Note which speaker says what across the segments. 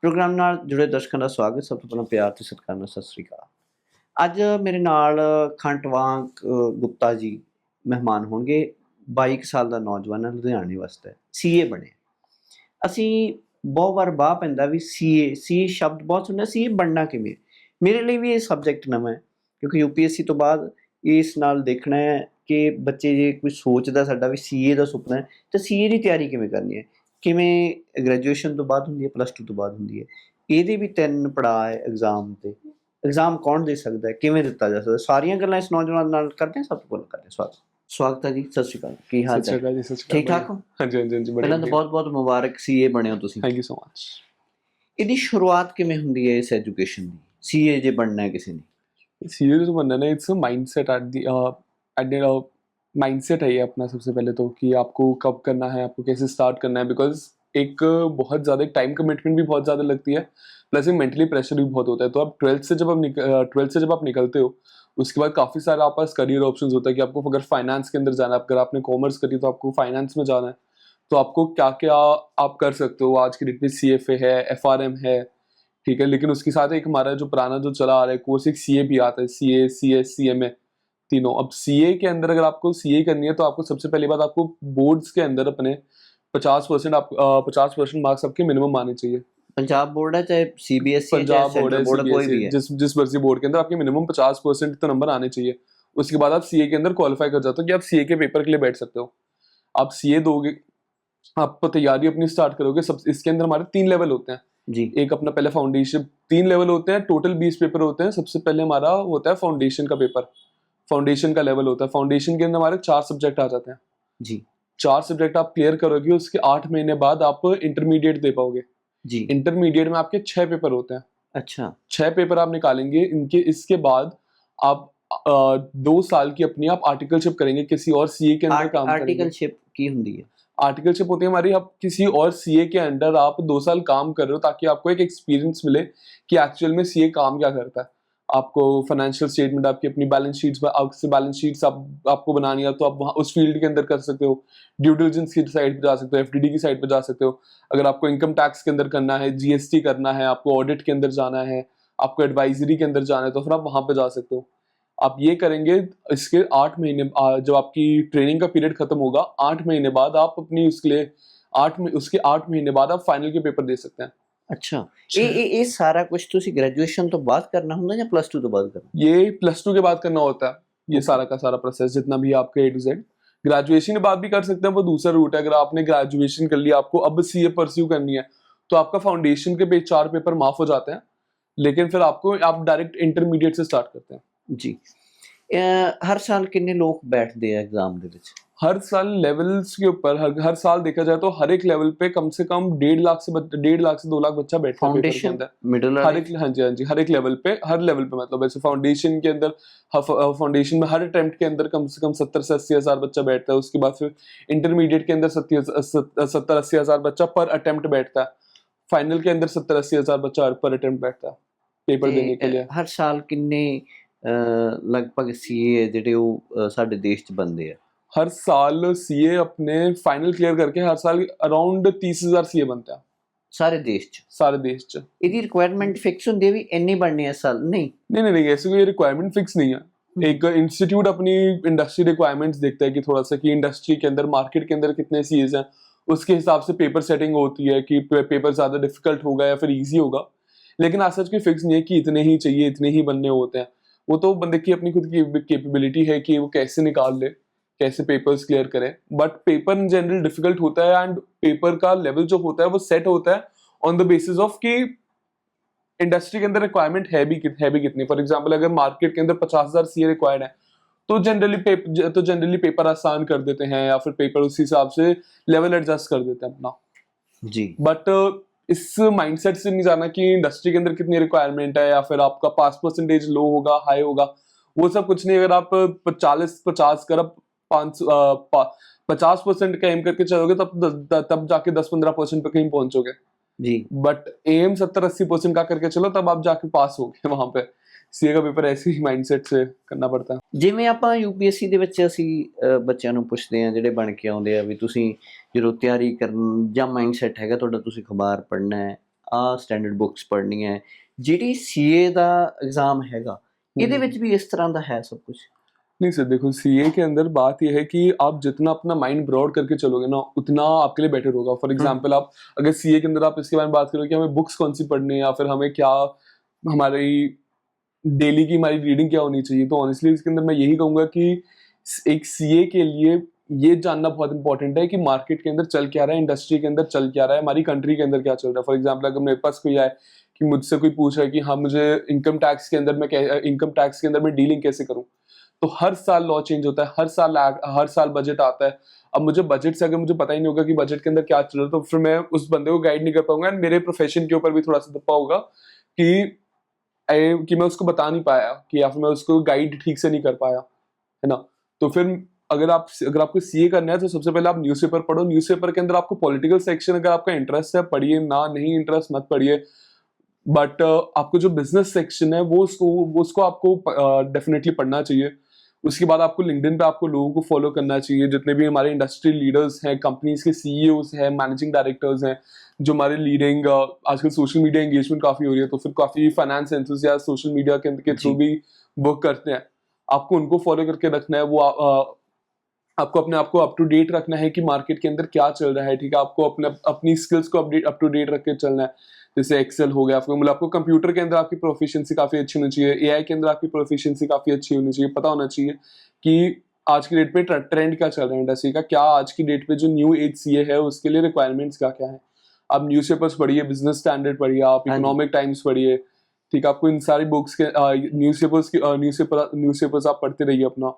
Speaker 1: Programme ਨਾਲ ਜੁੜੇ ਦਰਸ਼ਕਾਂ ਦਾ ਸਵਾਗਤ। ਸਭ ਤੋਂ ਪਹਿਲਾਂ ਪਿਆਰ ਤੇ ਸਤਿਕਾਰ ਨਾਲ ਸਤਿ ਸ੍ਰੀ ਅਕਾਲ। ਅੱਜ ਮੇਰੇ ਨਾਲ ਖੰਟਵਾਂਗ ਗੁਪਤਾ ਜੀ ਮਹਿਮਾਨ ਹੋਣਗੇ। 22 ਕੁ ਸਾਲ ਦਾ ਨੌਜਵਾਨ ਹੈ, ਲੁਧਿਆਣੇ ਵਾਸਤੇ ਸੀਏ ਬਣੇ। ਅਸੀਂ ਬਹੁਤ ਵਾਰ ਬਾਹ ਪੈਂਦਾ ਵੀ ਸੀਏ ਸ਼ਬਦ ਬਹੁਤ ਸੁਣਿਆ, ਸੀਏ ਬਣਨਾ ਕਿਵੇਂ। ਮੇਰੇ ਲਈ ਵੀ ਇਹ ਸਬਜੈਕਟ ਨਵਾਂ ਹੈ ਕਿਉਂਕਿ ਯੂਪੀਐਸਸੀ ਤੋਂ ਬਾਅਦ ਇਸ ਨਾਲ ਦੇਖਣਾ ਹੈ ਕਿ ਬੱਚੇ ਜੇ ਕੋਈ ਸੋਚਦਾ ਸਾਡਾ ਵੀ ਸੀਏ ਦਾ ਸੁਪਨਾ ਹੈ ਤਾਂ ਸੀਏ ਦੀ ਤਿਆਰੀ ਕਿਵੇਂ ਕਰਨੀ ਹੈ, ਕਿਵੇਂ ਗ੍ਰੈਜੂਏਸ਼ਨ ਤੋਂ ਬਾਅਦ ਹੁੰਦੀ ਹੈ, +2 ਤੋਂ ਬਾਅਦ ਹੁੰਦੀ ਹੈ। ਇਹਦੇ ਵੀ 3 ਪੜਾਅ ਹੈ ਐਗਜ਼ਾਮ ਤੇ। ਐਗਜ਼ਾਮ ਕੌਣ ਦੇ ਸਕਦਾ ਹੈ, ਕਿਵੇਂ ਦਿੱਤਾ ਜਾ ਸਕਦਾ, ਸਾਰੀਆਂ ਗੱਲਾਂ ਇਸ ਨੌਜਵਾਨ ਨਾਲ ਕਰਦੇ ਹਾਂ। ਸਭ ਤੋਂ ਪਹਿਲਾਂ ਕਰਦੇ ਹਾਂ ਸਵਾਗਤ ਹੈ ਜੀ। ਸਤਿ ਸ਼੍ਰੀ ਅਕਾਲ, ਕੀ ਹਾਲ ਚਾਲ? ਠੀਕ ਠਾਕ ਹੋ?
Speaker 2: ਹਾਂਜੀ ਹਾਂਜੀ ਹਾਂਜੀ,
Speaker 1: ਪਹਿਲਾਂ ਤਾਂ ਬਹੁਤ ਬਹੁਤ ਮੁਬਾਰਕ, ਸੀਏ ਬਣੇ ਹੋ ਤੁਸੀਂ।
Speaker 2: Thank you so much.
Speaker 1: ਇਹਦੀ ਸ਼ੁਰੂਆਤ ਕਿਵੇਂ ਹੁੰਦੀ ਹੈ ਇਸ ਐਜੂਕੇਸ਼ਨ ਦੀ, ਸੀਏ ਜੇ ਬਣਨਾ ਹੈ ਕਿਸੇ ने?
Speaker 2: सीए जो बनना है इट्स माइंडसेट माइंडसेट है ये अपना। सबसे पहले तो कि आपको कब करना है, आपको कैसे स्टार्ट करना है, बिकॉज एक बहुत ज़्यादा टाइम कमिटमेंट भी बहुत ज़्यादा लगती है, प्लस एक मेंटली प्रेशर भी बहुत होता है। तो आप ट्वेल्थ से जब आप निकलते हो उसके बाद काफ़ी सारा आपके पास करियर ऑप्शंस होता है कि आपको अगर फाइनेंस के अंदर जाना है, अगर आपने कॉमर्स करी तो आपको फाइनेंस में जाना है, तो आपको क्या क्या आप कर सकते हो। आज की डेट में CFA है, FRM है, ठीक है। लेकिन उसके साथ एक हमारा जो पुराना जो चला आ रहा है कोर्स, एक CA भी आता है, CA CS CMA तीनों। अब CA के अंदर अगर आपको CA करनी है तो आपको सबसे पहली बात, आपको बोर्ड्स के अंदर अपने 50% मार्क्स आपके मिनिमम आने चाहिए।
Speaker 1: पंजाब बोर्ड है चाहे CBSE है चाहे सेंट्रल बोर्ड कोई भी है,
Speaker 2: जिस मर्जी बोर्ड के अंदर आपके मिनिमम 50% तो नंबर आने चाहिए। उसके बाद आप CA के अंदर क्वालिफाई कर जाते हो कि आप CA के पेपर के लिए बैठ सकते हो। आप CA दोगे, आप तैयारी अपनी स्टार्ट करोगे। सब इसके अंदर हमारे 3 लेवल होते हैं
Speaker 1: जी।
Speaker 2: एक अपना पहले फाउंडेशन, 3 लेवल होते हैं, टोटल 20 पेपर होते हैं। सबसे पहले हमारा होता है फाउंडेशन का पेपर, फाउंडेशन का लेवल होता है। फाउंडेशन के अंदर हमारे 4 सब्जेक्ट आ जाते हैं
Speaker 1: जी।
Speaker 2: 4 सब्जेक्ट आप क्लियर करोगे, उसके 8 महीने बाद आप इंटरमीडिएट दे पाओगे
Speaker 1: जी।
Speaker 2: इंटरमीडिएट में आपके 6 पेपर होते हैं।
Speaker 1: अच्छा,
Speaker 2: 6 पेपर आप निकालेंगे इनके। इसके बाद आप 2 साल की अपनी आप आर्टिकलशिप करेंगे, किसी और CA के अंदर काम करेंगे।
Speaker 1: आर्टिकलशिप की हुंदी है?
Speaker 2: आर्टिकलशिप होती है हमारी, आप किसी और CA के अंडर आप 2 साल काम कर रहे हो ताकि आपको एक एक्सपीरियंस मिले कि एक्चुअल में CA काम क्या करता है। आपको फाइनेंशियल स्टेटमेंट, आपकी अपनी बैलेंस शीट्स, आपसे बैलेंस शीट्स आपको बनानी है तो आप वहाँ उस फील्ड के अंदर कर सकते हो। ड्यू डिलिजेंस की साइड पे जा सकते हो, FDD की साइड पे जा सकते हो। अगर आपको इनकम टैक्स के अंदर करना है, GST करना है, आपको ऑडिट के अंदर जाना है, आपको एडवाइजरी के अंदर जाना है, तो फिर आप वहाँ पे जा सकते हो। आप ये करेंगे। इसके 8 महीने जब आपकी ट्रेनिंग का पीरियड खत्म होगा, 8 महीने बाद आप अपनी उसके लिए उसके 8 महीने बाद आप फाइनल के पेपर दे सकते हैं।
Speaker 1: अच्छा, ये सारा कुछ तुसी ग्रेजुएशन तो बाद करना होता है या +2 तो बाद करना?
Speaker 2: ये +2 के बाद करना होता है। ये सारा का सारा प्रोसेस जितना भी आपका A to Z। ग्रेजुएशन के बाद भी कर सकते हैं, वो दूसरा रूट है। अगर आपने ग्रेजुएशन कर लिया, आपको अब CA परस्यू करनी है, तो आपका फाउंडेशन के 4 पेपर माफ हो जाते हैं, लेकिन फिर आप डायरेक्ट इंटरमीडिएट से स्टार्ट करते हैं
Speaker 1: जी। हर साल कितने लोग बैठते हैं एग्जाम दे विच?
Speaker 2: हर साल लेवल्स के ऊपर हर साल देखा जाए तो हर एक लेवल पे कम से कम 1.5 से 2 लाख बच्चा बैठता है पेपर के अंदर।
Speaker 1: मिडिल
Speaker 2: हर एक, हाँ जी हाँ जी, हर एक लेवल पे मतलब ऐसे फाउंडेशन के अंदर, फाउंडेशन में हर अटेम्प्ट के अंदर कम से कम 70 से 80 हज़ार बच्चा बैठता है। उसके बाद फिर इंटरमीडिएट के अंदर 70-80 हज़ार बच्चा पर अटेम्प्ट बैठता है। फाइनल के अंदर 70-80 हज़ार बच्चा पर अटेम्प्ट बैठता है पेपर देने के लिए।
Speaker 1: हर साल किन्ने लगभग CA ਜਿਹੜੇ ਉਹ ਸਾਡੇ ਦੇਸ਼ 'ਚ ਬਣਦੇ ਆ?
Speaker 2: हर साल CA अपने फाइनल क्लियर करके हर साल अराउंड 30,000 CA बनता है
Speaker 1: ਸਾਰੇ ਦੇਸ਼ 'ਚ।
Speaker 2: सारे देश च।
Speaker 1: ਇਹਦੀ ਰਿਕੁਆਇਰमेंट ਫਿਕਸ ਹੁੰਦੀ ਹੈ ਵੀ ਇੰਨੀ ਬਣਨੀ ਹੈ ਸਾਲ?
Speaker 2: नहीं, ऐसी कोई रिक्वायरमेंट फिक्स नहीं है। एक इंस्टीट्यूट अपनी इंडस्ट्री रिक्वायरमेंट्स देखता है कि थोड़ा सा कि इंडस्ट्री के अंदर, मार्केट के अंदर कितने CAs हैं, उसके हिसाब से पेपर सेटिंग होती है कि पेपर ज़्यादा डिफिकल्ट होगा या फिर ईजी होगा। लेकिन आज सच कोई फिक्स नहीं है कि इतने ही चाहिए, इतने ही बनने होते हैं। वो तो बंदे की अपनी खुद की कैपेबिलिटी है कि वो कैसे निकाल ले, कैसे पेपर्स क्लियर करें। But paper in general difficult होता है, एंड पेपर का लेवल जो होता है वो सेट होता है ऑन द बेसिस ऑफ कि इंडस्ट्री के अंदर रिक्वायरमेंट है भी कितनी। फॉर एग्जांपल अगर मार्केट के अंदर 50,000 CA रिक्वायर्ड है तो जनरली पेपर आसान कर देते हैं, या फिर पेपर उस हिसाब से लेवल एडजस्ट कर देते हैं अपना
Speaker 1: जी।
Speaker 2: बट इस माइंडसेट से नहीं जाना कि इंडस्ट्री के अंदर कितनी रिक्वायरमेंट है या फिर आपका पास परसेंटेज लो होगा, हाई होगा, वो सब कुछ नहीं। अगर आप 50 कर 50% का एम करके चलोगे तब जाके 10-15% पे कहीं पहुंचोगे
Speaker 1: जी।
Speaker 2: बट एम 70-80% का करके चलो तब आप जाके पास हो गए वहां पे। CA का पेपर ऐसे ही माइंडसेट से करना पड़ता है।
Speaker 1: ਜਿਵੇਂ ਆਪਾਂ UPSC ਦੇ ਵਿੱਚ ਅਸੀਂ ਬੱਚਿਆਂ ਨੂੰ ਪੁੱਛਦੇ ਹਾਂ ਜਿਹੜੇ ਬਣ ਕੇ ਆਉਂਦੇ ਆ ਵੀ ਤੁਸੀਂ ਜਦੋਂ ਤਿਆਰੀ ਕਰਨ ਜਾਂ ਮਾਈਂਡਸੈਟ ਹੈਗਾ ਤੁਹਾਡਾ, ਤੁਸੀਂ ਅਖਬਾਰ ਪੜ੍ਹਨਾ ਹੈ, ਆ ਸਟੈਂਡਰਡ ਬੁੱਕਸ ਪੜ੍ਹਨੀ ਹੈ। ਜਿਹੜੀ ਸੀਏ ਦਾ एग्जाम हैगा ਇਹਦੇ ਵਿੱਚ ਵੀ इस तरह ਦਾ है सब कुछ?
Speaker 2: नहीं सर, देखो सीए के अंदर बात यह है कि आप जितना अपना माइंड ब्रॉड करके चलोगे ना, उतना आपके लिए बेटर होगा। फॉर एग्जांपल आप अगर सीए के अंदर आप इसके बारे में बात करोगे कि हमें बुक्स कौन सी पढ़नी है या फिर हमें क्या, हमारी डेली की हमारी रीडिंग क्या होनी चाहिए, तो ऑनेस्टली इसके अंदर मैं यही कहूंगा कि एक सीए के लिए ये जानना बहुत इंपॉर्टेंट है कि मार्केट के अंदर चल क्या रहा है, इंडस्ट्री के अंदर चल क्या रहा है, हमारी कंट्री के अंदर क्या चल रहा है। फॉर एग्जाम्पल अगर मेरे पास कोई आए कि मुझसे कोई पूछ रहा है कि हाँ मुझे इनकम टैक्स के अंदर मैं डीलिंग कैसे करूँ, तो हर साल लॉ चेंज होता है, हर साल बजट आता है। अब मुझे बजट से अगर मुझे पता ही नहीं होगा कि बजट के अंदर क्या चल रहा है, तो फिर मैं उस बंदे को गाइड नहीं कर पाऊंगा, एंड मेरे प्रोफेशन के ऊपर भी थोड़ा सा दबा होगा कि मैं उसको बता नहीं पाया कि या फिर मैं उसको गाइड ठीक से नहीं कर पाया, है ना। तो फिर अगर आपको सीए करना है तो सबसे पहले आप न्यूज़पेपर पढ़ो। न्यूज़पेपर के अंदर आपको पॉलिटिकल सेक्शन अगर आपका इंटरेस्ट है पढ़िए, ना नहीं इंटरेस्ट मत पढ़िए, बट आपको जो बिजनेस सेक्शन है वो उसको आपको डेफिनेटली पढ़ना चाहिए। उसके बाद आपको लिंक्डइन पे आपको लोगों को फॉलो करना चाहिए, जितने भी हमारे इंडस्ट्री लीडर्स हैं, कंपनीज के सीईओज हैं, मैनेजिंग डायरेक्टर्स हैं, जो हमारे लीडिंग आजकल सोशल मीडिया एंगेजमेंट काफी हो रही है, तो फिर काफी फाइनेंस एंथुसियास्ट सोशल मीडिया के थ्रू भी वर्क करते हैं, आपको उनको फॉलो करके रखना है। वो आपको अपने आप को अप टू डेट रखना है कि मार्केट के अंदर क्या चल रहा है, ठीक है। आपको अपनी स्किल्स को अप टू डेट रख के चलना है। जैसे एक्सेल हो गया, आपको कंप्यूटर के अंदर आपकी प्रोफिशिएंसी काफी अच्छी होनी चाहिए, एआई के अंदर आपकी प्रोफिशिएंसी काफी अच्छी होनी चाहिए। पता होना चाहिए कि आज की डेट पे ट्रेंड क्या चल रहा है इंडस्ट्री का, क्या आज की डेट पे जो न्यू एज सीए है उसके लिए रिक्वायरमेंट्स क्या क्या है। आप न्यूज़पेपर्स पढ़िए, बिजनेस स्टैंडर्ड पढ़िए, आप इकोनॉमिक टाइम्स पढ़िए, ठीक है। आपको इन सारी बुक्स के न्यूज़पेपर्स आप पढ़ते रहिए अपना।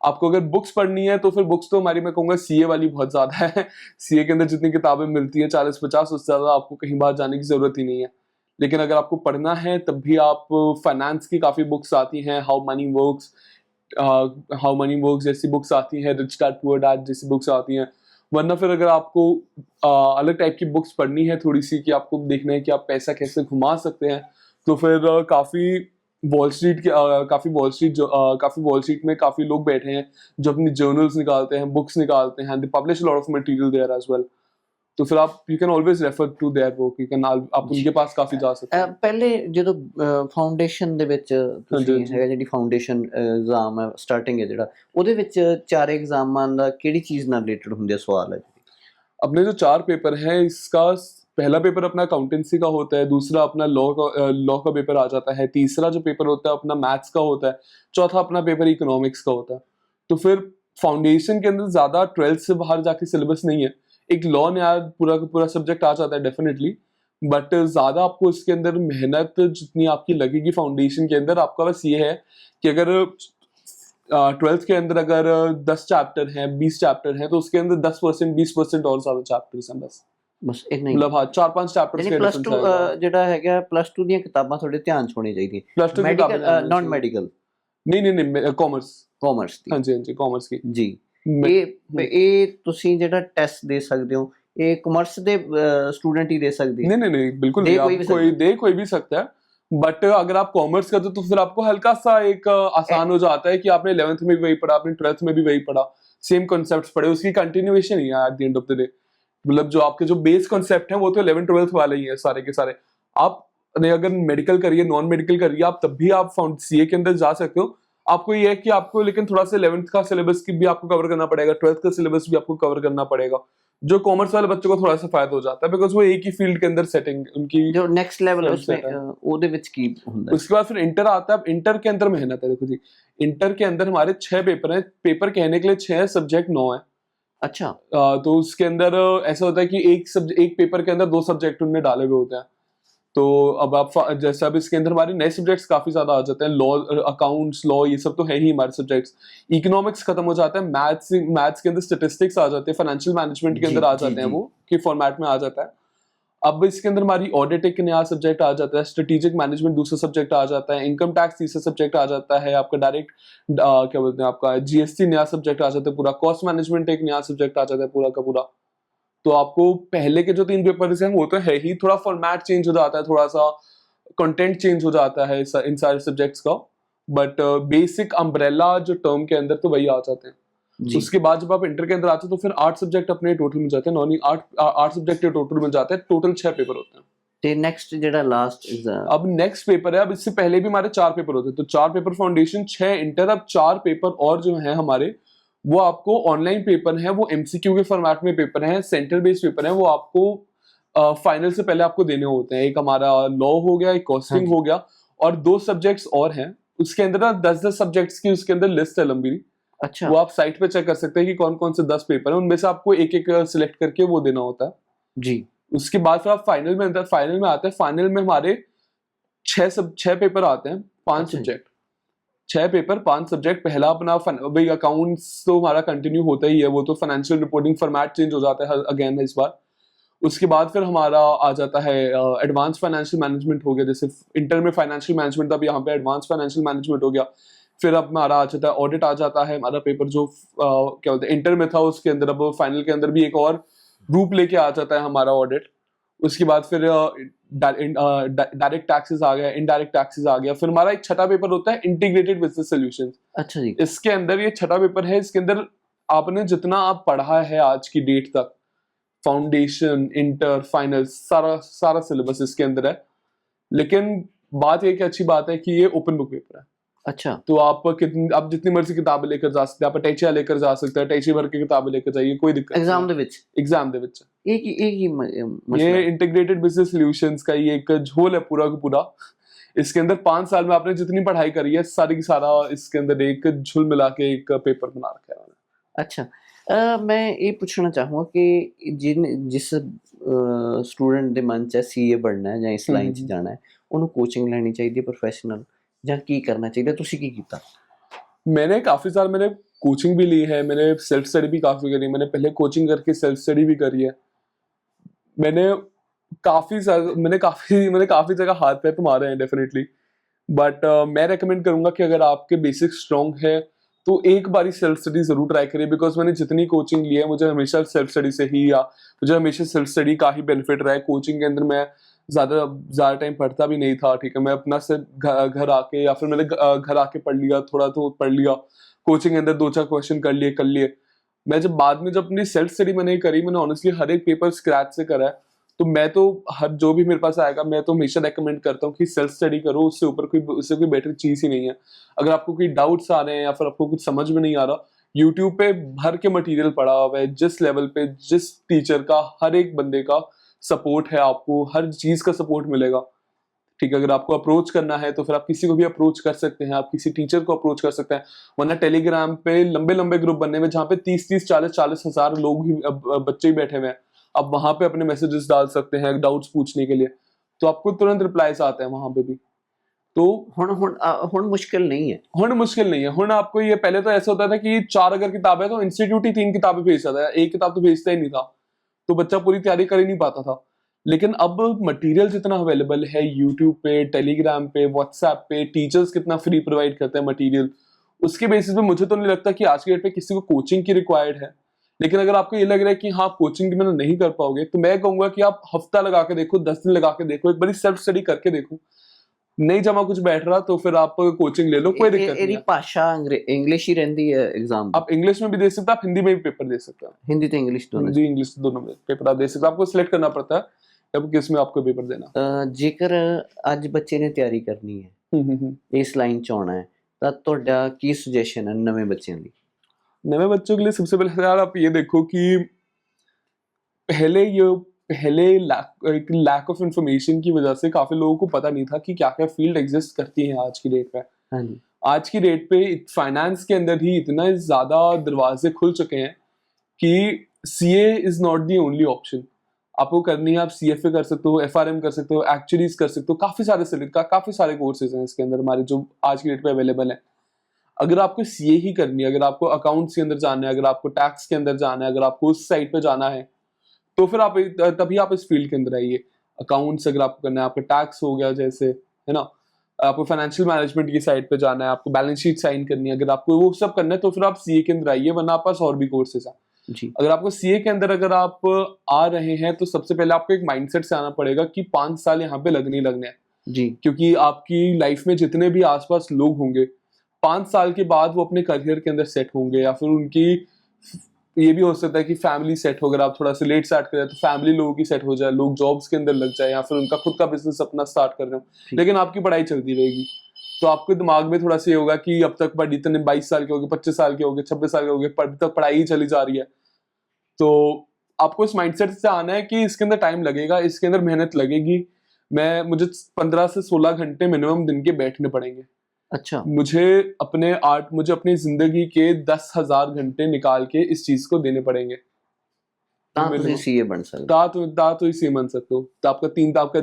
Speaker 2: आपको अगर बुक्स पढ़नी है तो फिर बुक्स तो हमारी मैं कहूँगा सीए वाली बहुत ज्यादा है। सीए के अंदर जितनी किताबें मिलती है 40-50, उससे ज्यादा आपको कहीं बाहर जाने की जरूरत ही नहीं है। लेकिन अगर आपको पढ़ना है तब भी आप फाइनेंस की काफी बुक्स आती हैं, हाउ मनी वर्क्स जैसी बुक्स आती हैं, रिच डैड पुअर डैड जैसी बुक्स आती हैं। वरना फिर अगर आपको अलग टाइप की बुक्स पढ़नी है थोड़ी सी, कि आपको देखना है कि आप पैसा कैसे घुमा सकते हैं, तो फिर काफी वॉल स्ट्रीट में काफी लोग बैठे हैं जो अपनी जर्नल्स निकालते हैं, बुक्स निकालते हैं, they publish lot of material there as well. तो फिर आप you can always refer to their work, आप उनके पास काफी जा सकते हैं।
Speaker 1: ਪਹਿਲੇ ਜਦੋਂ ਫਾਊਂਡੇਸ਼ਨ ਦੇ ਵਿੱਚ ਤੁਸੀਂ ਹੈਗਾ ਜਿਹੜੀ ਫਾਊਂਡੇਸ਼ਨ ਐਗਜ਼ਾਮ ਹੈ ਸਟਾਰਟਿੰਗ ਹੈ ਜਿਹੜਾ, ਉਹਦੇ ਵਿੱਚ ਚਾਰੇ ਐਗਜ਼ਾਮਾਂ ਦਾ ਕਿਹੜੀ ਚੀਜ਼ ਨਾਲ ਰਿਲੇਟਡ ਹੁੰਦੇ ਆ ਸਵਾਲ ਹੈ?
Speaker 2: अपने जो 4 पेपर है, इसका पहला पेपर अपना अकाउंटेंसी का होता है, दूसरा अपना लॉ का पेपर आ जाता है, तीसरा जो पेपर होता है अपना मैथ्स का होता है, चौथा अपना पेपर इकोनॉमिक्स का होता है। तो फिर फाउंडेशन के अंदर ज्यादा 12th से बाहर जाके सिलेबस नहीं है। एक लॉ नया पूरा का पूरा सब्जेक्ट आ जाता है डेफिनेटली, बट ज्यादा आपको इसके अंदर मेहनत जितनी आपकी लगेगी फाउंडेशन के अंदर, आपका बस ये है कि अगर 12th के अंदर अगर 10 चैप्टर हैं, 20 चैप्टर हैं, तो उसके अंदर 10% 20% और ज्यादा चैप्टर्स हैं बस
Speaker 1: ਇੰਨਾ ਹੀ।
Speaker 2: मतलब हाँ 4-5 चैप्टर्स के
Speaker 1: ਪਲੱਸ 2 ਜਿਹੜਾ ਹੈਗਾ ਪਲੱਸ 2 ਦੀਆਂ ਕਿਤਾਬਾਂ ਤੁਹਾਡੇ ਧਿਆਨ 'ਚ ਹੋਣੀ ਚਾਹੀਦੀਆਂ।
Speaker 2: Plus 2
Speaker 1: medical non medical?
Speaker 2: नहीं कॉमर्स
Speaker 1: ਕਾਮਰਸ ਦੀ?
Speaker 2: हाँ जी कॉमर्स की
Speaker 1: ਜੀ। ਇਹ ਤੁਸੀਂ ਜਿਹੜਾ ਟੈਸਟ ਦੇ ਸਕਦੇ ਹੋ, ਇਹ ਕਾਮਰਸ ਦੇ स्टूडेंट ही दे सकते हैं?
Speaker 2: नहीं बिल्कुल नहीं, कोई भी सकता है, बट अगर आप कॉमर्स करते हो तो फिर आपको हल्का सा एक आसान हो जाता है कि आपने 11th में भी वही पढ़ा, आपने 12th में भी वही पढ़ा, सेम कॉन्सेप्ट्स पढ़े, उसकी कंटिन्यूएशन ही है at the end of the day. मतलब जो आपके जो बेस कॉन्सेप्ट है वो तो 11th-12th वाले ही है सारे के सारे। आप अगर मेडिकल करिए, नॉन मेडिकल करिए, आप तब भी आप सीए के अंदर जा सकते हो। आपको ये है कि आपको लेकिन थोड़ा सा 11th का सिलेबस की भी आपको कवर करना पड़ेगा, 12th का सिलेबस भी आपको कवर करना पड़ेगा। जो कॉमर्स वाले बच्चों को थोड़ा सा फायदा हो जाता है, बिकॉज वो एक ही फील्ड के अंदर सेटिंग उनकी
Speaker 1: जो नेक्स्ट लेवल है उसमें ਉਹਦੇ ਵਿੱਚ ਕੀ ਹੁੰਦਾ है?
Speaker 2: उसके बाद फिर इंटर आता है। अब इंटर के अंदर मेहनत है। देखो जी, इंटर के अंदर हमारे 6 पेपर हैं, पेपर कहने के लिए 6 सब्जेक्ट 9 है।
Speaker 1: अच्छा।
Speaker 2: तो उसके अंदर ऐसा होता है कि एक पेपर के अंदर 2 सब्जेक्ट उन्होंने डाले हुए होते हैं। तो अब आप जैसे अब इसके अंदर हमारे नए सब्जेक्ट्स काफी ज्यादा आ जाते हैं, लॉ, अकाउंट्स, लॉ, ये सब तो है ही हमारे सब्जेक्ट्स। इकोनॉमिक्स खत्म हो जाता है, मैथ्स के अंदर स्टैटिस्टिक्स आ जाते हैं, फाइनेंशियल मैनेजमेंट के अंदर आ जाते हैं, वो के फॉर्मेट में आ जाता है। अब इसके अंदर हमारी ऑडिट एक नया सब्जेक्ट आ जाता है, स्ट्रेटेजिक मैनेजमेंट दूसरा सब्जेक्ट आ जाता है, इनकम टैक्स तीसरा सब्जेक्ट आ जाता है, आपका डायरेक्ट क्या बोलते हैं आपका जीएसटी नया सब्जेक्ट आ जाता है पूरा, कॉस्ट मैनेजमेंट एक नया सब्जेक्ट आ जाता है पूरा का पूरा। तो आपको पहले के जो 3 पेपर्स हैं वो तो है ही, थोड़ा फॉर्मेट चेंज हो जाता है, थोड़ा सा कंटेंट चेंज हो जाता है इन सारे सब्जेक्ट्स का, बट बेसिक अम्ब्रेला जो टर्म के अंदर तो वही आ जाते हैं। उसके बाद जब आप इंटर के अंदर आते हो तो फिर 8 सब्जेक्ट अपने टोटल में जाते हैं, 8 सब्जेक्ट टोटल में जाते हैं, टोटल 6 पेपर होते हैं।
Speaker 1: ते नेक्स्ट जेड़ा लास्ट एग्जाम
Speaker 2: अब नेक्स्ट पेपर है, अब इससे पहले भी हमारे 4 पेपर होते हैं, तो 4 पेपर फाउंडेशन, 6 इंटर, अब 4 पेपर और जो है हमारे वो आपको ऑनलाइन पेपर है, वो एमसीक्यू के फॉर्मेट में पेपर है, सेंटर बेस्ड पेपर है, वो आपको फाइनल से पहले आपको देने होते हैं। एक हमारा लॉ हो गया, एक कॉस्टिंग हो गया, और 2 सब्जेक्ट्स और हैं उसके अंदर ना 10-10 सब्जेक्ट्स की उसके अंदर लिस्ट है लंबी।
Speaker 1: अच्छा
Speaker 2: वो आप साइट पे चेक कर सकते हैं कि कौन कौन से 10 पेपर हैं, उनमें से आपको एक एक सिलेक्ट करके वो देना होता है
Speaker 1: जी।
Speaker 2: उसके बाद फिर आप फाइनल में आते हैं। फाइनल में हमारे 6 पेपर आते हैं, 5
Speaker 1: अच्छा।
Speaker 2: Subject, 6 paper 5 subject. पहला अपना भाई अकाउंट्स तो हमारा कंटिन्यू होता ही है, वो तो फाइनेंशियल रिपोर्टिंग फॉर्मेट चेंज हो जाता है अगेन इस बार। उसके बाद फिर हमारा आ जाता है एडवांस फाइनेंशियल मैनेजमेंट हो गया, जैसे इंटर में फाइनेंशियल मैनेजमेंट था, अब यहाँ पे एडवांस फाइनेंशियल मैनेजमेंट हो गया। फिर अब हमारा आ जाता है ऑडिट, आ जाता है हमारा पेपर जो क्या बोलते हैं इंटर में था उसके अंदर, अब फाइनल के अंदर भी एक और रूप लेके आ जाता है हमारा ऑडिट। उसके बाद फिर डायरेक्ट टैक्सेस आ गया, इनडायरेक्ट टैक्सेस आ गया। फिर हमारा एक छठा पेपर होता है इंटीग्रेटेड बिजनेस सॉल्यूशंस।
Speaker 1: अच्छा जी।
Speaker 2: इसके अंदर ये छठा पेपर है, इसके अंदर आपने जितना आप पढ़ा है आज की डेट तक, फाउंडेशन, इंटर, फाइनल, सारा सारा सिलेबस इसके अंदर है। लेकिन बात एक अच्छी बात है कि ये ओपन बुक पेपर है।
Speaker 1: अच्छा
Speaker 2: तो आप जितनी मर्जी किताबें लेकर जा सकते हैं, आप अटैचिया लेकर जा सकते हैं, अटैची भर के किताबें लेकर जाइए, कोई दिक्कत
Speaker 1: एग्जाम
Speaker 2: नहीं।
Speaker 1: दे विच
Speaker 2: एग्जाम दे विच
Speaker 1: एक ही मसला
Speaker 2: ये
Speaker 1: है।
Speaker 2: इंटीग्रेटेड बिजनेस सॉल्यूशंस का ये एक झोल है पूरा का पूरा। इसके अंदर 5 साल में आपने जितनी पढ़ाई करी है सारी की सारा इसके अंदर एक झुल मिला के एक पेपर बना रखा है उन्होंने।
Speaker 1: अच्छा मैं ये पूछना चाहूँगा कि जिस स्टूडेंट ਦੇ ਮਨ 'ਚ ਸੀਏ ਬਣਨਾ ਹੈ ਜਾਂ ਇਸ ਲਾਈਨ 'ਚ ਜਾਣਾ ਹੈ, ਉਹਨੂੰ ਕੋਚਿੰਗ ਲੈਣੀ ਚਾਹੀਦੀ ਹੈ ਪ੍ਰੋਫੈਸ਼ਨਲ, ਜਾਂ ਕੀ करना चाहिए? ਤੁਸੀਂ ਕੀ ਕੀਤਾ?
Speaker 2: मैंने काफी साल मैंने कोचिंग भी ली है, मैंने सेल्फ स्टडी भी काफी करी, मैंने पहले कोचिंग करके सेल्फ स्टडी भी करी है। मैंने मैंने काफी जगह हाथ पैर तो मारे हैं डेफिनेटली, बट मैं रेकमेंड करूंगा कि अगर आपके बेसिक स्ट्रॉन्ग है तो एक बारी सेल्फ स्टडी जरूर ट्राई करिए। बिकॉज मैंने जितनी कोचिंग ली है मुझे हमेशा सेल्फ स्टडी से ही या मुझे हमेशा सेल्फ स्टडी का ही बेनिफिट रहा है। कोचिंग के अंदर मैं ज्यादा टाइम पढ़ता भी नहीं था, ठीक है, मैं अपना से घर आके या फिर मैंने घर आके पढ़ लिया, थोड़ा तो पढ़ लिया, कोचिंग के अंदर 2-4 क्वेश्चन कर लिए। मैं जब बाद में जब अपनी सेल्फ स्टडी मैंने करी, मैंने ऑनेस्टली हर एक पेपर स्क्रैच से करा है। तो मैं तो हर जो भी मेरे पास आएगा मैं तो हमेशा रेकमेंड करता हूँ कि सेल्फ स्टडी करो, उससे कोई बेटर चीज ही नहीं है। अगर आपको कोई डाउट्स आ रहे हैं या फिर आपको कुछ समझ में नहीं आ रहा, यूट्यूब पे भर के मटेरियल पड़ा हुआ है, जिस लेवल पे जिस टीचर का हर एक बंदे का सपोर्ट है, आपको हर चीज का सपोर्ट मिलेगा। ठीक है, अगर आपको अप्रोच करना है तो फिर आप किसी को भी अप्रोच कर सकते हैं, आप किसी टीचर को अप्रोच कर सकते हैं। वरना टेलीग्राम पे लंबे लंबे ग्रुप बनने में जहाँ पे 30-30, 40-40 हजार लोग ही बच्चे ही बैठे हुए हैं, आप वहां पे अपने मैसेजेस डाल सकते हैं डाउट्स पूछने के लिए, तो आपको तुरंत रिप्लाईज आते हैं वहां पे भी। तो
Speaker 1: ਹੁਣ मुश्किल नहीं है।
Speaker 2: हुण मुश्किल नहीं है। हुण आपको ये पहले तो ऐसा होता था कि 4 अगर किताबें तो इंस्टीट्यूट ही 3 किताबें भेजता था, एक किताब तो भेजता ही नहीं था, तो बच्चा पूरी तैयारी कर ही नहीं पाता था। लेकिन अब मटेरियल जितना अवेलेबल है यूट्यूब पे, टेलीग्राम पे, व्हाट्सएप पे, टीचर्स कितना फ्री प्रोवाइड करते हैं मटेरियल, उसके बेसिस पे मुझे तो नहीं लगता कि आज के डेट पे किसी को कोचिंग की रिक्वायर्ड है। लेकिन अगर आपको ये लग रहा है कि हाँ कोचिंग की मैंने नहीं कर पाओगे, तो मैं कहूंगा कि आप हफ्ता लगा के देखो, 10 दिन लगा के देखो, एक बारी सेल्फ स्टडी करके देखो। नहीं जमा कुछ बैठ रहा तो फिर आप कोचिंग ले लो, कोई दिक्कत नहीं है।
Speaker 1: भाषा इंग्लिश ही रहती है एग्जाम?
Speaker 2: आप इंग्लिश में भी दे सकते हैं, आप हिंदी में भी पेपर दे सकते हैं।
Speaker 1: हिंदी तो इंग्लिश दोनों?
Speaker 2: हिंदी इंग्लिश दोनों में पेपर आप दे सकते हैं, आपको सिलेक्ट करना पड़ता है अब किस में आपको पेपर देना।
Speaker 1: जेकर ਅੱਜ ਬੱਚੇ ਨੇ ਤਿਆਰੀ ਕਰਨੀ ਹੈ, ਇਸ ਲਾਈਨ ਚ ਆਉਣਾ है, ਤਾਂ ਤੁਹਾਡਾ ਕੀ ਸੁਜੈਸ਼ਨ ਹੈ ਨਵੇਂ ਬੱਚਿਆਂ ਲਈ?
Speaker 2: नए बच्चों के लिए सबसे पहले यार आप ये देखो कि पहले लैक ऑफ इंफॉर्मेशन की वजह से काफी लोगों को पता नहीं था कि क्या क्या फील्ड एग्जिस्ट करती है आज की डेट पे।
Speaker 1: हाँ जी।
Speaker 2: आज की डेट पे फाइनेंस के अंदर ही इतना ज्यादा दरवाजे खुल चुके हैं कि CA is not the only option. आपको करनी है, आप सीएफए कर सकते हो, एफआरएम कर सकते हो, एक्चुअरीज कर सकते हो, काफी सारे कोर्सेज हैं इसके अंदर हमारे जो आज की डेट पे अवेलेबल है। अगर आपको सीए ही करनी है, अगर आपको अकाउंट्स के अंदर जाना है, अगर आपको टैक्स के अंदर जाना है, अगर आपको उस साइड पे जाना है, तो फिर आप तभी आप इस फील्ड के अंदर आइए। अकाउंट्स अगर आपको करना है, आपका टैक्स हो गया जैसे, है ना, आपको फाइनेंशियल मैनेजमेंट की साइड पे जाना है, आपको बैलेंस शीट साइन करनी है, अगर आपको वो सब करना है तो फिर आप सीए के अंदर आइए, वरना आपके पास और भी कोर्सेज हैं
Speaker 1: जी।
Speaker 2: अगर आपको सीए के अंदर अगर आप आ रहे हैं तो सबसे पहले आपको एक माइंडसेट से आना पड़ेगा कि 5 साल यहाँ पे लगने हैं
Speaker 1: जी,
Speaker 2: क्योंकि आपकी लाइफ में जितने भी आसपास लोग होंगे 5 साल के बाद वो अपने करियर के अंदर सेट होंगे या फिर उनकी ये भी हो सकता है कि फैमिली सेट हो, अगर आप थोड़ा सा लेट स्टार्ट करें तो फैमिली लोगों की सेट हो जाए, लोग जॉब्स के अंदर लग जाए या फिर उनका खुद का बिजनेस अपना स्टार्ट कर रहे हो, लेकिन आपकी पढ़ाई चलती रहेगी। तो आपके दिमाग में थोड़ा सा ये होगा कि अब तक पढ़ी, इतने 22 साल के हो गए, 25 साल के हो गए, 26 साल के हो गए, अभी तक पढ़ाई ही चली जा रही है। तो आपको इस माइंडसेट से आना है कि इसके अंदर टाइम लगेगा, इसके अंदर मेहनत लगेगी। मुझे 15 से 16 घंटे मिनिमम दिन के बैठने पड़ेंगे।
Speaker 1: अच्छा,
Speaker 2: मुझे अपनी जिंदगी के 10,000 घंटे निकाल के इस चीज को देने पड़ेंगे।
Speaker 1: ਤਾਂ ਤੁਸੀਂ सीए बन सकते
Speaker 2: तो इसी बन सकते हो। तो आपका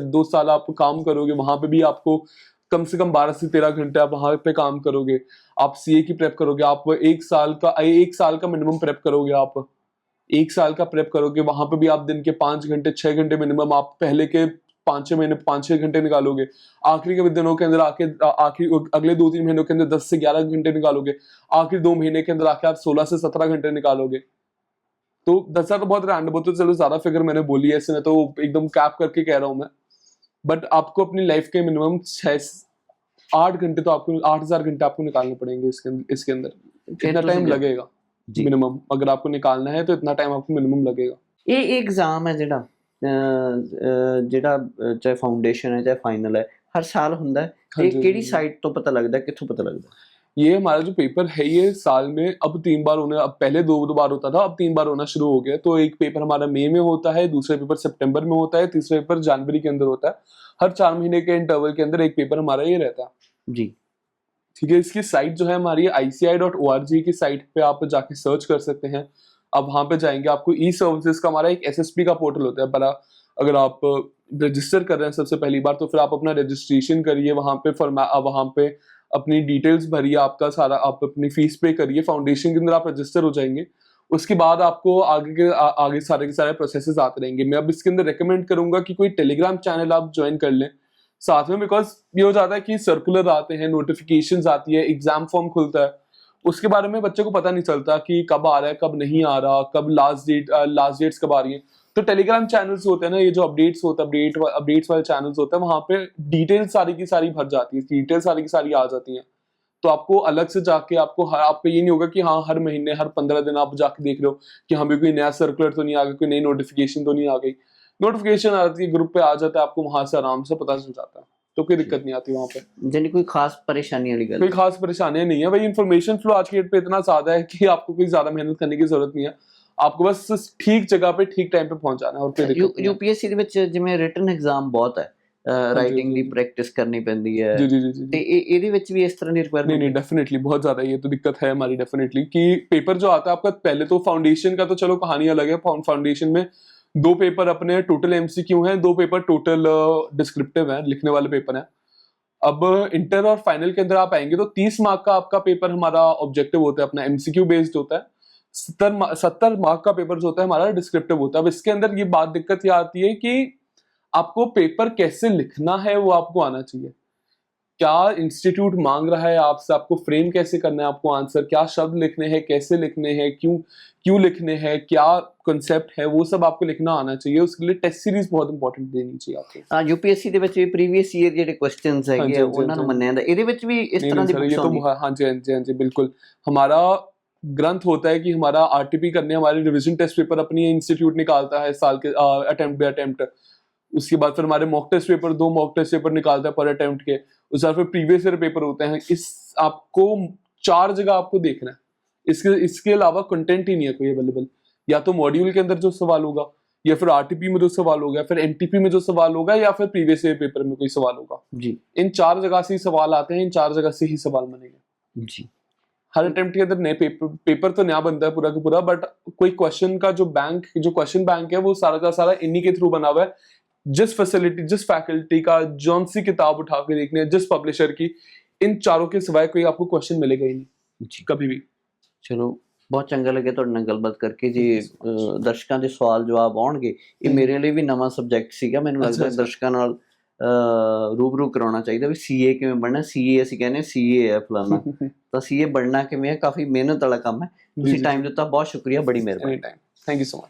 Speaker 2: 2 साल आप काम करोगे, वहां पे भी आपको कम से कम 12 से 13 घंटे आप वहां पे काम करोगे। आप सीए की प्रेप करोगे, आप एक साल का मिनिमम प्रेप करोगे। आप 1 साल का प्रेप करोगे, वहां पे भी आप दिन के 5 घंटे 6 घंटे मिनिमम आप पहले के 5-6 महीने 5-6 घंटे निकालोगे। आखिरी के दिनों के अंदर अगले 2-3 महीनों के अंदर 10 से 11 घंटे निकालोगे। आखिरी 2 महीने के अंदर आके आप 16 से 17 घंटे निकालोगे। तो 10,000 तो बहुत रैंडम होता है, चलो ज्यादा फिगर मैंने बोली है, इसमें तो एकदम कैप करके कह रहा हूं मैं। बट आपको अपनी लाइफ के मिनिमम 6-8 घंटे तो आपको 8,000 घंटे आपको निकालने पड़ेंगे इसके अंदर। इतना टाइम लगेगा मिनिमम, अगर आपको निकालना है तो इतना टाइम आपको मिनिमम लगेगा।
Speaker 1: ये एग्जाम है ਜਿਹੜਾ ਚਾਹੇ ਫਾਊਂਡੇਸ਼ਨ ਹੈ ਚਾਹੇ ਫਾਈਨਲ ਹੈ ਹਰ ਸਾਲ ਹੁੰਦਾ ਹੈ ਇਹ ਕਿਹੜੀ ਸਾਈਟ ਤੋਂ ਪਤਾ ਲੱਗਦਾ ਕਿੱਥੋਂ ਪਤਾ ਲੱਗਦਾ?
Speaker 2: ये हमारा जो पेपर है ये साल में अब 3 बार होने, अब पहले 2 बार होता था, अब 3 बार होना शुरू हो गया। तो एक पेपर हमारा मई में होता है, दूसरा पेपर सितंबर में होता है, तीसरा पेपर जनवरी के अंदर होता है। हर 4 महीने के इंटरवल के अंदर एक पेपर हमारा ये रहता है
Speaker 1: जी।
Speaker 2: ठीक है। इसकी साइट जो है हमारी ICI.org की साइट पे आप जाके सर्च कर सकते हैं। अब वहां पे जाएंगे, आपको ई सर्विसेज का हमारा एक SSP का पोर्टल होता है बड़ा। अगर आप रजिस्टर कर रहे हैं सबसे पहली बार, तो फिर आप अपना रजिस्ट्रेशन करिए, वहां पे अपनी डिटेल्स भरिए, आपका सारा, आप अपनी फीस पे करिए, फाउंडेशन के अंदर आप रजिस्टर हो जाएंगे। उसके बाद आपको आगे सारे के सारे प्रोसेसेस आते रहेंगे। मैं अब इसके अंदर रेकमेंड करूंगा कि कोई टेलीग्राम चैनल आप ज्वाइन कर लें साथ में, बिकॉज ये हो जाता है कि सर्कुलर आते हैं, नोटिफिकेशंस आती है, एग्जाम फॉर्म खुलता है, उसके बारे में बच्चे को पता नहीं चलता कि कब आ रहा है, कब नहीं आ रहा, कब लास्ट डेट्स कब आ रही है। तो टेलीग्राम चैनल्स होते हैं ना, ये जो अपडेट्स वाले चैनल्स होते हैं, वहां पे डिटेल सारी की सारी भर जाती है, डिटेल सारी की सारी आ जाती हैं। तो आपको अलग से जाके आपको ये नहीं होगा कि हाँ हर महीने हर 15 दिन आप जाके देख रहे हो कि हमें कोई नया सर्कुलर तो नहीं आ गया, कोई नई नोटिफिकेशन तो नहीं आ गई। नोटिफिकेशन आ जाती है, ग्रुप पे आ जाता है, आपको वहां से आराम से पता चल जाता है, तो कोई दिक्कत नहीं आती वहां पे।
Speaker 1: यानी कोई खास परेशानी वाली गल?
Speaker 2: कोई खास परेशानियां नहीं है भाई, इन्फॉर्मेशन फ्लो आज के डेट पे इतना ज्यादा है कि आपको कोई ज्यादा मेहनत करने की जरूरत नहीं है। आपको बस ठीक जगह पे ठीक टाइम पे पहुंच जाना है और कोई दिक्कत नहीं।
Speaker 1: यूपीएससी ਦੇ ਵਿੱਚ ਜਿਵੇਂ ਰਿਟਨ ਐਗਜ਼ਾਮ ਬਹੁਤ ਹੈ, ਰਾਈਟਿੰਗ ਦੀ ਪ੍ਰੈਕਟਿਸ ਕਰਨੀ ਪੈਂਦੀ ਹੈ
Speaker 2: जी
Speaker 1: ਤੇ ਇਹਦੇ ਵਿੱਚ ਵੀ ਇਸ ਤਰ੍ਹਾਂ ਦੀ ਰਿਕੁਆਇਰਮੈंट?
Speaker 2: नहीं डेफिनेटली बहुत ज्यादा ये तो दिक्कत है हमारी डेफिनेटली, कि पेपर जो आता है आपका, पहले तो फाउंडेशन का तो चलो कहानी अलग है। फाउंडेशन में 2 पेपर अपने टोटल MCQ हैं, 2 पेपर टोटल डिस्क्रिप्टिव है, लिखने वाले पेपर हैं। अब इंटर और फाइनल के अंदर आप आएंगे तो 30 मार्क का आपका पेपर हमारा ऑब्जेक्टिव होता है, अपना MCQ बेस्ड होता है। 70 मार्क का पेपर जो होता है हमारा डिस्क्रिप्टिव होता है। अब इसके अंदर ये बात दिक्कत ये आती है कि आपको पेपर कैसे लिखना है वो आपको आना चाहिए। क्या इंस्टीट्यूट मांग रहा है आपसे, आपको फ्रेम कैसे करना है, आपको आंसर क्या शब्द लिखने हैं, कैसे लिखने हैं, क्यों लिखने हैं, क्या कॉन्सेप्ट है, वो सब आपको लिखना आना चाहिए। उसके लिए टेस्ट सीरीज बहुत इंपॉर्टेंट देनी चाहिए आपको।
Speaker 1: ਹਾਂ यूपीएससी ਦੇ ਵਿੱਚ ਵੀ ਪ੍ਰੀਵੀਅਸ ਈਅਰ ਜਿਹੜੇ ਕੁਐਸਚਨਸ ਹੈਗੇ ਆ ਉਹਨਾਂ ਨੂੰ ਮੰਨਿਆ ਜਾਂਦਾ, ਇਹਦੇ ਵਿੱਚ ਵੀ ਇਸ ਤਰ੍ਹਾਂ ਦੀ
Speaker 2: ये तो हाँ जी बिल्कुल। हमारा ग्रंथ होता है कि हमारा RTP करने, हमारे रिवीजन टेस्ट पेपर अपनी इंस्टीट्यूट निकालता है साल के अटेम्प्ट। उसके बाद फिर हमारे mock test paper 2 mock test paper निकालता है पर अटेम्प्ट के। उसके बाद फिर प्रीवियस ईयर पेपर होते हैं। इस आपको 4 जगह आपको देखना है, इसके अलावा कंटेंट ही नहीं है कोई अवेलेबल। या तो मॉड्यूल के अंदर जो सवाल होगा, या फिर RTP में जो सवाल होगा, फिर MTP में जो सवाल होगा, या फिर प्रीवियस ईयर पेपर में कोई सवाल होगा
Speaker 1: जी।
Speaker 2: इन 4 जगह से ही सवाल आते हैं, इन 4 जगह से ही सवाल बनेंगे
Speaker 1: जी।
Speaker 2: हर अटेम्प्ट के अंदर नए पेपर तो नया बनता है पूरा का पूरा, बट कोई क्वेश्चन का जो क्वेश्चन बैंक है वो सारा का सारा इन्हीं के थ्रू बना हुआ है। जिस फैसिलिटी, जिस फैकल्टी का, जौन सी किताब उठा के देखने, जिस पब्लिशर की, इन चारों के सिवाय कोई आपको क्वेश्चन मिलेगा ही नहीं
Speaker 1: जी
Speaker 2: कभी भी।
Speaker 1: ਚਲੋ ਬਹੁਤ ਚੰਗਾ ਲੱਗਿਆ ਤੁਹਾਡੇ ਨਾਲ ਗੱਲਬਾਤ ਕਰਕੇ ਜੀ। ਦਰਸ਼ਕਾਂ ਦੇ ਸਵਾਲ ਜਵਾਬ ਆਉਣਗੇ, ਇਹ ਮੇਰੇ ਲਈ ਵੀ ਨਵਾਂ ਸਬਜੈਕਟ ਸੀਗਾ। ਮੈਨੂੰ ਲੱਗਦਾ ਦਰਸ਼ਕਾਂ ਨਾਲ ਰੂਬਰੂ ਕਰਾਉਣਾ ਚਾਹੀਦਾ ਵੀ CA ਕਿਵੇਂ ਬਣਨਾ। CA ਅਸੀਂ ਕਹਿੰਦੇ CA ਹੈ ਫਲਾਣਾ, ਤਾਂ CA ਬਣਨਾ ਕਿਵੇਂ ਹੈ, ਕਾਫੀ ਮਿਹਨਤ ਵਾਲਾ ਕੰਮ ਹੈ। ਤੁਸੀਂ ਟਾਈਮ ਦਿੱਤਾ, ਬਹੁਤ ਸ਼ੁਕਰੀਆ, ਬੜੀ ਮਿਹਰਬਾਨੀ।
Speaker 2: Thank you so much.